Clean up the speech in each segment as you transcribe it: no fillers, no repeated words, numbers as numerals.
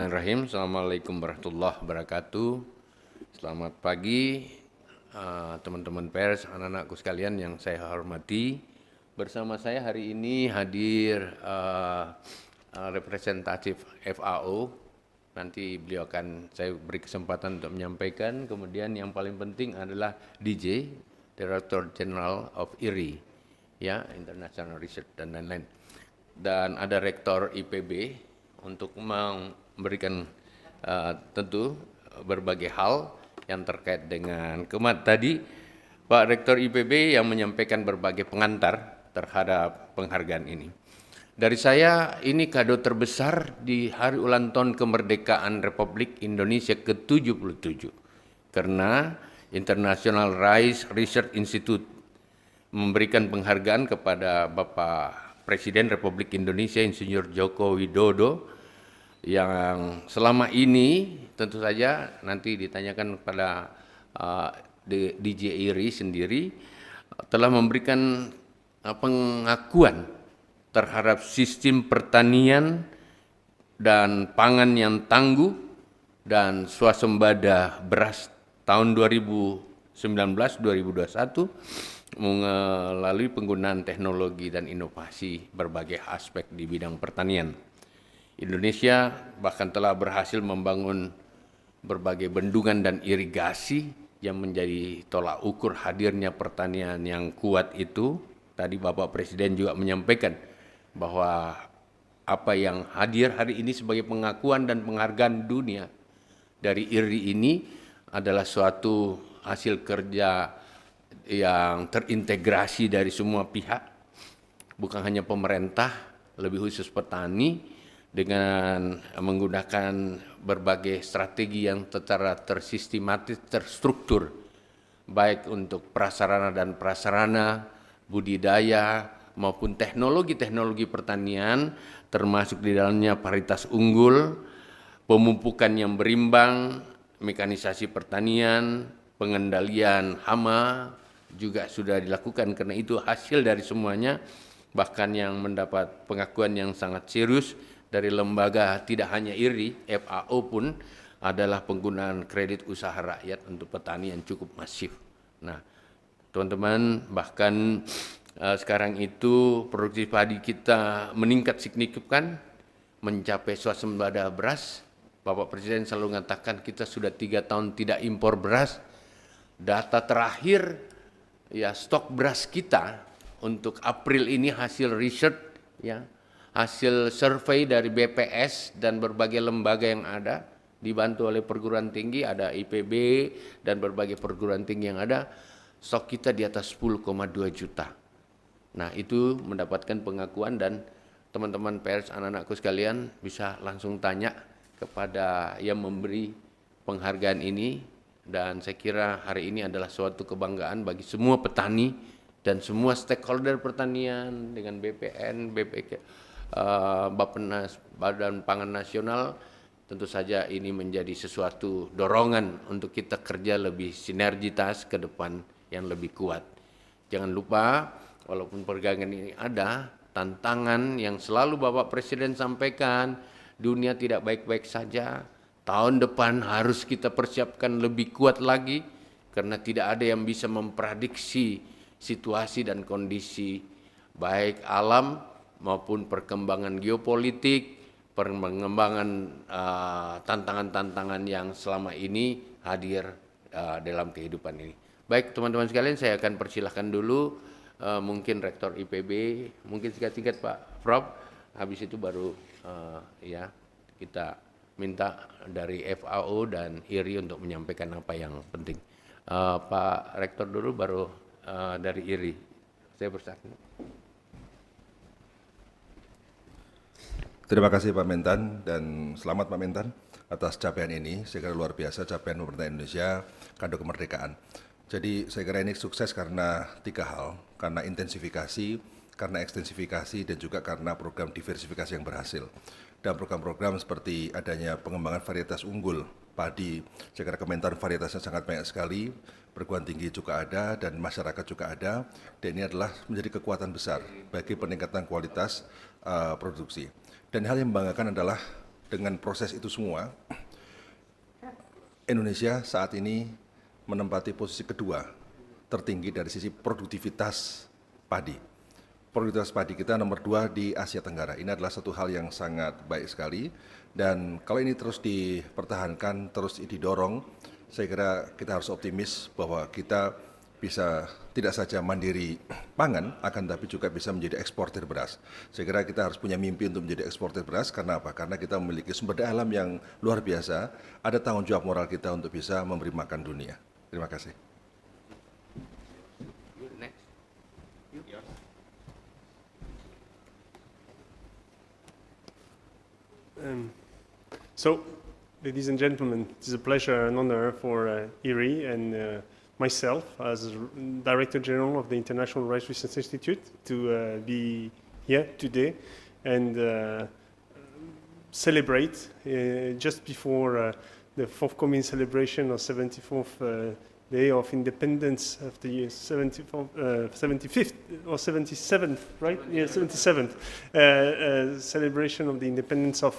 Bismillahirrahmanirrahim. Assalamualaikum warahmatullahi wabarakatuh. Selamat pagi teman-teman pers, anak-anakku sekalian yang saya hormati. Bersama saya hari ini hadir representatif FAO. Nanti beliau saya beri kesempatan untuk menyampaikan. Kemudian yang paling penting adalah DJ, Director General of IRI, ya, International Research dan lain-lain. Dan ada Rektor IPB untuk memberikan tentu berbagai hal yang terkait dengan tadi Pak Rektor IPB yang menyampaikan berbagai pengantar terhadap penghargaan ini. Dari saya, ini kado terbesar di hari ulang tahun kemerdekaan Republik Indonesia ke-77 karena International Rice Research Institute memberikan penghargaan kepada Bapak Presiden Republik Indonesia Insinyur Joko Widodo yang selama ini tentu saja nanti ditanyakan kepada DJ IRI sendiri telah memberikan pengakuan terhadap sistem pertanian dan pangan yang tangguh dan swasembada beras tahun 2019-2021 melalui penggunaan teknologi dan inovasi berbagai aspek di bidang pertanian. Indonesia bahkan telah berhasil membangun berbagai bendungan dan irigasi yang menjadi tolak ukur hadirnya pertanian yang kuat itu. Tadi Bapak Presiden juga menyampaikan bahwa apa yang hadir hari ini sebagai pengakuan dan penghargaan dunia dari IRI ini adalah suatu hasil kerja yang terintegrasi dari semua pihak, bukan hanya pemerintah, lebih khusus petani, dengan menggunakan berbagai strategi yang secara tersistematis, terstruktur, baik untuk prasarana dan prasarana, budidaya, maupun teknologi-teknologi pertanian, termasuk di dalamnya paritas unggul, pemupukan yang berimbang, mekanisasi pertanian, pengendalian hama, juga sudah dilakukan. Karena itu hasil dari semuanya, bahkan yang mendapat pengakuan yang sangat serius dari lembaga tidak hanya IRI, FAO pun adalah penggunaan kredit usaha rakyat untuk petani yang cukup masif. Nah, teman-teman, bahkan sekarang itu produksi padi kita meningkat signifikan, mencapai swasembada beras. Bapak Presiden selalu mengatakan kita sudah 3 tahun tidak impor beras. Data terakhir, ya, stok beras kita untuk April ini hasil riset, ya, hasil survei dari BPS dan berbagai lembaga yang ada, dibantu oleh perguruan tinggi, ada IPB dan berbagai perguruan tinggi yang ada, stok kita di atas 10,2 juta. Nah, itu mendapatkan pengakuan dan teman-teman pers, anak-anakku sekalian bisa langsung tanya kepada yang memberi penghargaan ini, dan saya kira hari ini adalah suatu kebanggaan bagi semua petani dan semua stakeholder pertanian dengan BPN, BPK, Bappenas, Badan Pangan Nasional. Tentu saja ini menjadi sesuatu dorongan untuk kita kerja lebih sinergitas ke depan yang lebih kuat. Jangan lupa, walaupun perdagangan ini ada, tantangan yang selalu Bapak Presiden sampaikan, dunia tidak baik-baik saja, tahun depan harus kita persiapkan lebih kuat lagi, karena tidak ada yang bisa memprediksi situasi dan kondisi baik alam maupun perkembangan geopolitik, perkembangan tantangan-tantangan yang selama ini hadir dalam kehidupan ini. Baik teman-teman sekalian, saya akan persilahkan dulu mungkin Rektor IPB, mungkin singkat-singkat Pak Prof, habis itu baru ya kita minta dari FAO dan IRI untuk menyampaikan apa yang penting. Pak Rektor dulu, baru dari IRI. Saya bersaksi. Terima kasih Pak Mentan, dan selamat Pak Mentan atas capaian ini. Saya kira luar biasa capaian pemerintah Indonesia kado kemerdekaan. Jadi saya kira ini sukses karena 3 hal, karena intensifikasi, karena ekstensifikasi, dan juga karena program diversifikasi yang berhasil. Dan program-program seperti adanya pengembangan varietas unggul padi, saya kira Kementan varietasnya sangat banyak sekali, perguruan tinggi juga ada, dan masyarakat juga ada, dan ini adalah menjadi kekuatan besar bagi peningkatan kualitas produksi. Dan hal yang membanggakan adalah dengan proses itu semua, Indonesia saat ini menempati posisi kedua tertinggi dari sisi produktivitas padi. Produktivitas padi kita nomor 2 di Asia Tenggara. Ini adalah satu hal yang sangat baik sekali, dan kalau ini terus dipertahankan, terus didorong, saya kira kita harus optimis bahwa kita bisa tidak saja mandiri pangan, akan tapi juga bisa menjadi eksportir beras. Saya kira kita harus punya mimpi untuk menjadi eksportir beras. Karena apa? Karena kita memiliki sumber daya alam yang luar biasa, ada tanggung jawab moral kita untuk bisa memberi makan dunia. Terima kasih. So, ladies and gentlemen, it is a pleasure and honor for IRRI and myself as Director General of the International Rice Research Institute to be here today and celebrate just before the forthcoming celebration of 74th Day of Independence of the 75th or 77th, right? Yeah, 77th celebration of the independence of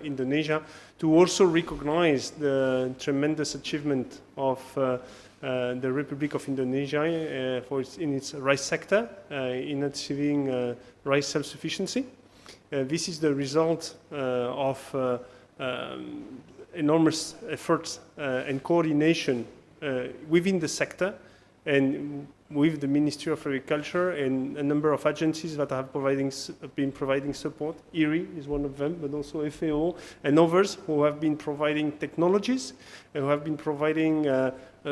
Indonesia, to also recognize the tremendous achievement of the Republic of Indonesia in its rice sector, in achieving rice self-sufficiency. This is the result of enormous efforts and coordination within the sector and with the Ministry of Agriculture and a number of agencies that have been providing support. IRRI is one of them, but also FAO and others who have been providing technologies and who have been providing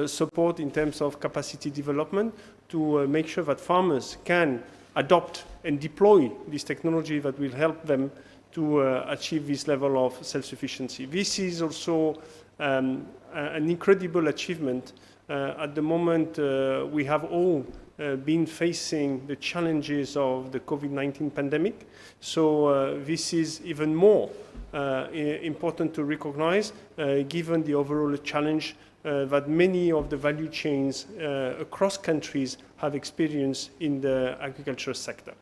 support in terms of capacity development to make sure that farmers can adopt and deploy this technology that will help them to achieve this level of self-sufficiency. This is also an incredible achievement. At the moment, we have all been facing the challenges of the COVID-19 pandemic. So this is even more important to recognize, given the overall challenge that many of the value chains across countries have experienced in the agriculture sector.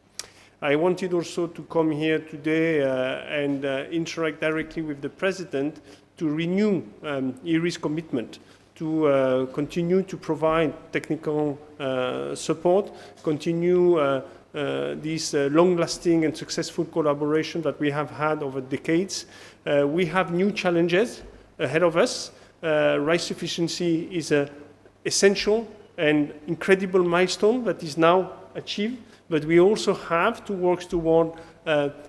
I wanted also to come here today and interact directly with the President to renew IRRI's commitment to continue to provide technical support, continue this long-lasting and successful collaboration that we have had over decades. We have new challenges ahead of us. Rice sufficiency is an essential and incredible milestone that is now achieved, but we also have to work toward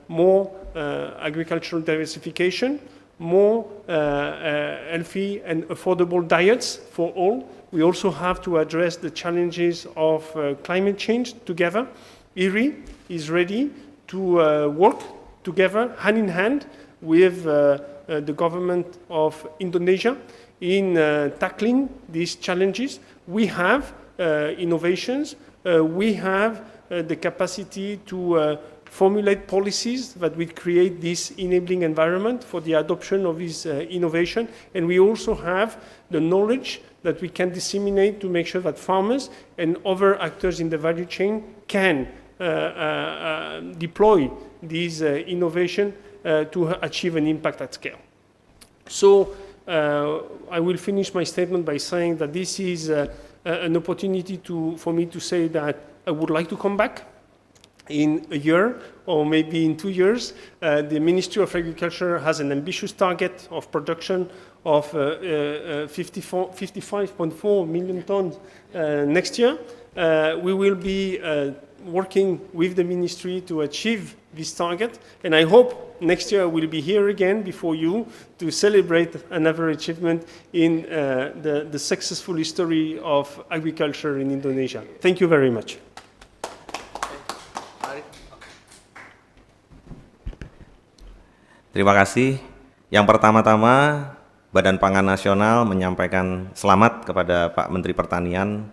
more agricultural diversification, more healthy and affordable diets for all. We also have to address the challenges of climate change together. IRRI is ready to work together, hand in hand, with the government of Indonesia in tackling these challenges. We have innovations, we have the capacity to formulate policies that will create this enabling environment for the adoption of this innovation. And we also have the knowledge that we can disseminate to make sure that farmers and other actors in the value chain can deploy these innovation to achieve an impact at scale. So I will finish my statement by saying that this is an opportunity for me to say that I would like to come back in a year or maybe in 2 years. The Ministry of Agriculture has an ambitious target of production of 55.4 million tons next year. We will be working with the ministry to achieve this target, and I hope next year I will be here again before you to celebrate another achievement in the successful history of agriculture in Indonesia. Thank you very much. Terima kasih. Yang pertama-tama, Badan Pangan Nasional menyampaikan selamat kepada Pak Menteri Pertanian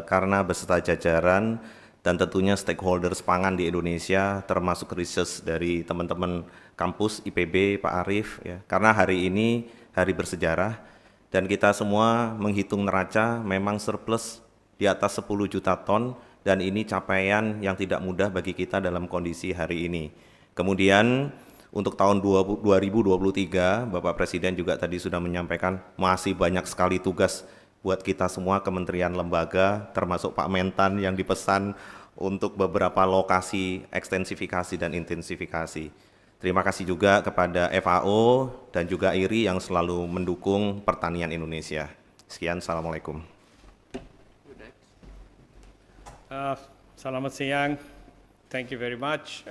karena beserta jajaran dan tentunya stakeholders pangan di Indonesia, termasuk research dari teman-teman kampus IPB, Pak Arief, ya. Karena hari ini hari bersejarah dan kita semua menghitung neraca memang surplus di atas 10 juta ton, dan ini capaian yang tidak mudah bagi kita dalam kondisi hari ini. Kemudian Untuk tahun 2023, Bapak Presiden juga tadi sudah menyampaikan masih banyak sekali tugas buat kita semua kementerian lembaga, termasuk Pak Mentan yang dipesan untuk beberapa lokasi ekstensifikasi dan intensifikasi. Terima kasih juga kepada FAO dan juga IRI yang selalu mendukung pertanian Indonesia. Sekian, Assalamualaikum. Selamat siang. Thank you very much.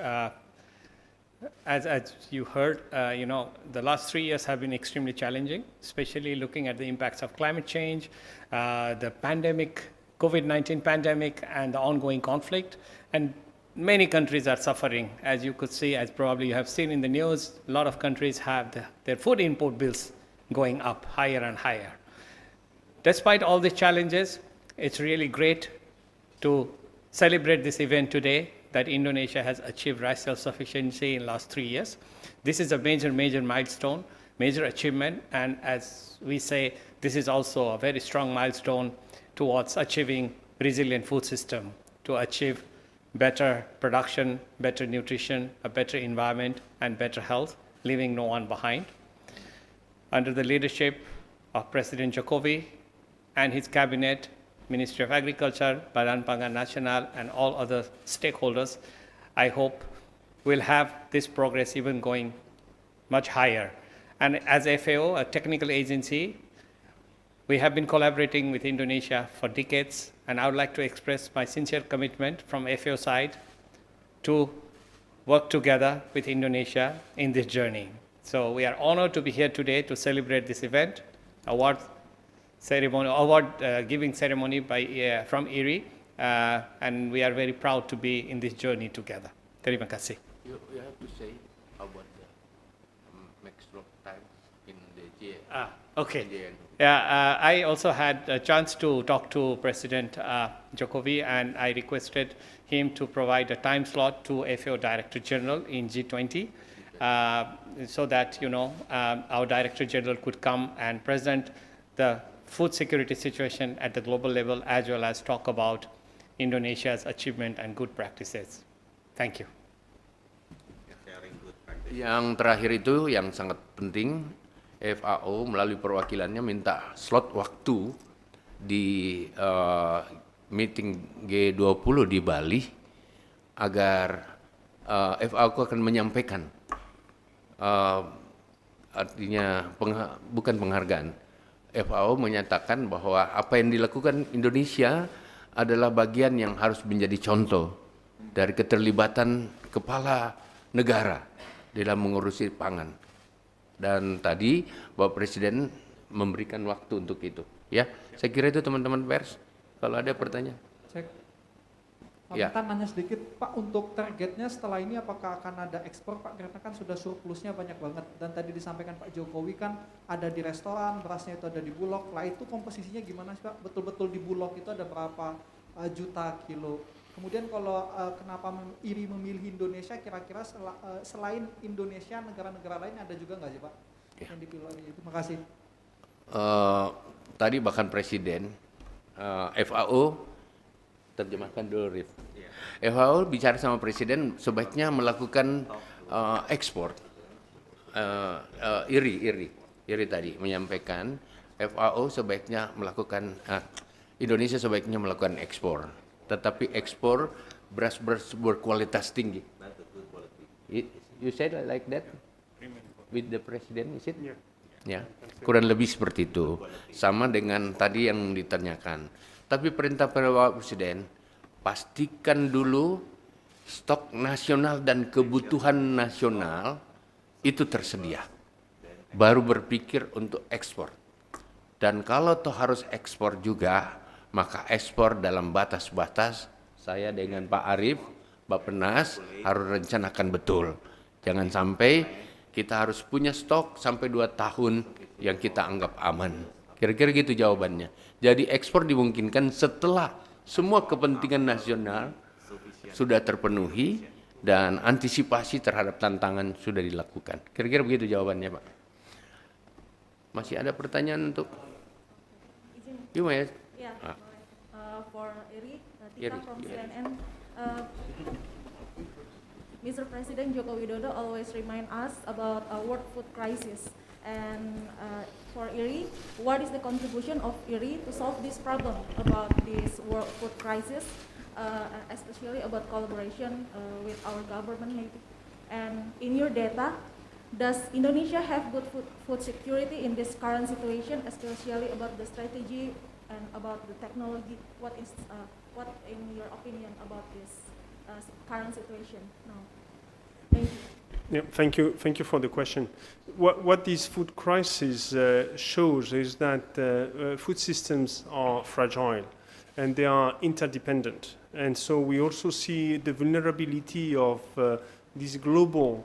As you heard, the last 3 years have been extremely challenging, especially looking at the impacts of climate change, the pandemic, COVID-19 pandemic, and the ongoing conflict. And many countries are suffering. As you could see, as probably you have seen in the news, a lot of countries have their food import bills going up higher and higher. Despite all these challenges, it's really great to celebrate this event today, that Indonesia has achieved rice self-sufficiency in the last 3 years. This is a major milestone, major achievement, and as we say, this is also a very strong milestone towards achieving resilient food system, to achieve better production, better nutrition, a better environment, and better health, leaving no one behind. Under the leadership of President Jokowi and his cabinet, Ministry of Agriculture, Badan Pangan Nasional, and all other stakeholders, I hope we'll have this progress even going much higher. And as FAO, a technical agency, we have been collaborating with Indonesia for decades, and I would like to express my sincere commitment from FAO side to work together with Indonesia in this journey. So we are honored to be here today to celebrate this event, award giving ceremony from IRI, and we are very proud to be in this journey together. Terima kasih. You have to say about the maximum time in the GA. Okay. Yeah, I also had a chance to talk to President Jokowi, and I requested him to provide a time slot to FAO Director General in G20, so that our Director General could come and present the food security situation at the global level, as well as talk about Indonesia's achievement and good practices. Thank you. Yang terakhir itu yang sangat penting, FAO melalui perwakilannya minta slot waktu di meeting G20 di Bali agar FAO akan menyampaikan, artinya bukan penghargaan. FAO menyatakan bahwa apa yang dilakukan Indonesia adalah bagian yang harus menjadi contoh dari keterlibatan kepala negara dalam mengurusi pangan. Dan tadi Bapak Presiden memberikan waktu untuk itu. Ya, saya kira itu teman-teman pers. Kalau ada pertanyaan. Cek. Pak Ya. Mentan nanya sedikit, Pak, untuk targetnya setelah ini apakah akan ada ekspor, Pak? Karena kan sudah surplusnya banyak banget. Dan tadi disampaikan Pak Jokowi kan ada di restoran, berasnya itu ada di Bulog. Lah itu komposisinya gimana sih, Pak? Betul-betul di Bulog itu ada berapa juta kilo? Kemudian kalau kenapa IRI memilih Indonesia, kira-kira selain Indonesia, negara-negara lain ada juga nggak sih, Pak? Ya. Yang dipilih ini. Terima kasih. Tadi bahkan Presiden FAO, terjemahkan dulu Rif. FAO bicara sama Presiden sebaiknya melakukan ekspor. IRI tadi menyampaikan FAO sebaiknya melakukan, Indonesia sebaiknya melakukan ekspor. Tetapi ekspor beras berkualitas tinggi. You said like that with the President, is it? Ya, kurang lebih seperti itu. Sama dengan tadi yang ditanyakan. Tapi perintah Bapak Presiden, pastikan dulu stok nasional dan kebutuhan nasional itu tersedia. Baru berpikir untuk ekspor. Dan kalau toh harus ekspor juga, maka ekspor dalam batas-batas saya dengan Pak Arief, Bappenas harus rencanakan betul. Jangan sampai kita harus punya stok sampai 2 tahun yang kita anggap aman. Kira-kira gitu jawabannya. Jadi ekspor dimungkinkan setelah semua kepentingan nasional sudah terpenuhi dan antisipasi terhadap tantangan sudah dilakukan. Kira-kira begitu jawabannya, Pak. Masih ada pertanyaan untuk? Gimana ya? Ya, for Iri, Tika Iri, from yeah. CNN. Mr. President Joko Widodo always remind us about a world food crisis. And for IRI, what is the contribution of IRI to solve this problem about this world food crisis, especially about collaboration with our government maybe? And in your data, does Indonesia have good food security in this current situation, especially about the strategy and about the technology? What in your opinion about this current situation now? Thank you. Yeah, thank you for the question. What this food crisis shows is that food systems are fragile and they are interdependent. And so we also see the vulnerability of these global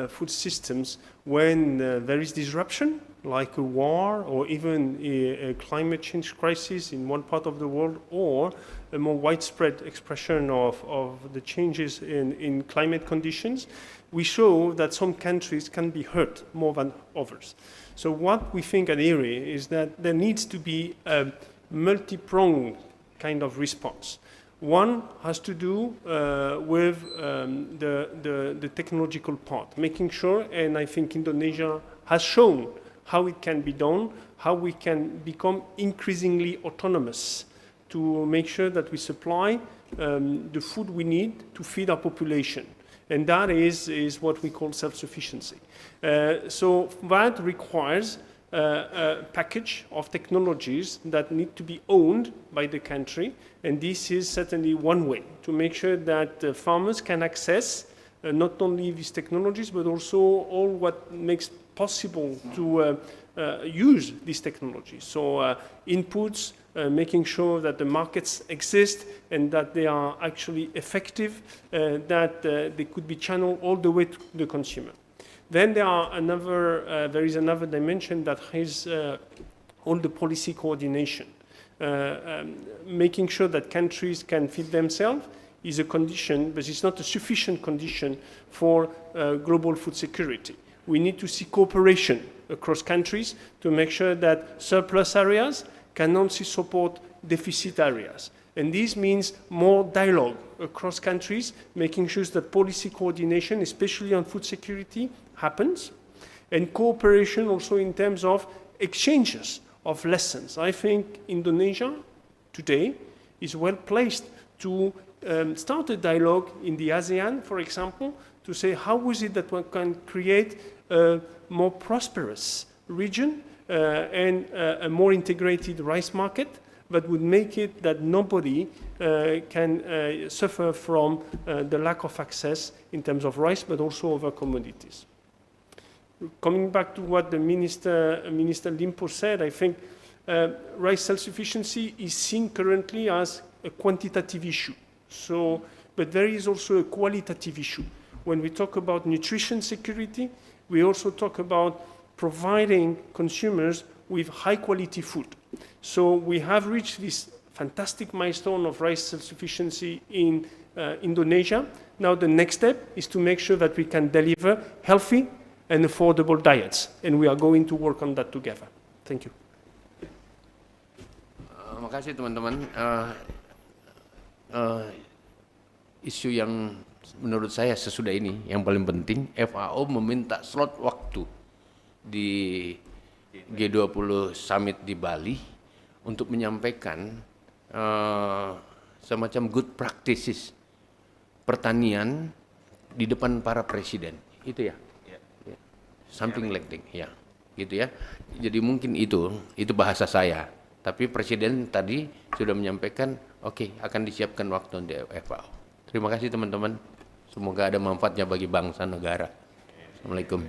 food systems when there is disruption, like a war or even a climate change crisis in one part of the world, or a more widespread expression of the changes in climate conditions. We show that some countries can be hurt more than others. So what we think at IRI is that there needs to be a multi-pronged kind of response. One has to do with the technological part, making sure, and I think Indonesia has shown how it can be done, how we can become increasingly autonomous to make sure that we supply the food we need to feed our population. And that is what we call self-sufficiency. So that requires a package of technologies that need to be owned by the country. And this is certainly one way to make sure that farmers can access not only these technologies, but also all what makes possible to use these technologies. So inputs, making sure that the markets exist and that they are actually effective, that they could be channeled all the way to the consumer. Then there is another dimension that is all the policy coordination. Making sure that countries can feed themselves is a condition, but it's not a sufficient condition for global food security. We need to see cooperation across countries to make sure that surplus areas can also support deficit areas. And this means more dialogue across countries, making sure that policy coordination, especially on food security, happens, and cooperation also in terms of exchanges of lessons. I think Indonesia today is well placed to start a dialogue in the ASEAN, for example, to say how is it that one can create a more prosperous region and a more integrated rice market that would make it that nobody can suffer from the lack of access in terms of rice, but also other commodities. Coming back to what the Minister Limpo said, I think rice self-sufficiency is seen currently as a quantitative issue. So, but there is also a qualitative issue. When we talk about nutrition security, we also talk about providing consumers with high-quality food. So we have reached this fantastic milestone of rice self-sufficiency in Indonesia. Now the next step is to make sure that we can deliver healthy and affordable diets, and we are going to work on that together. Thank you. Makasih teman-teman. Isu yang menurut saya sesudah ini yang paling penting, FAO meminta slot waktu di G20 Summit di Bali untuk menyampaikan semacam good practices pertanian di depan para presiden. Itu ya? Something like that, ya. Gitu ya. Jadi mungkin itu bahasa saya. Tapi presiden tadi sudah menyampaikan, oke, akan disiapkan waktu di FAO. Terima kasih teman-teman. Semoga ada manfaatnya bagi bangsa negara. Assalamualaikum.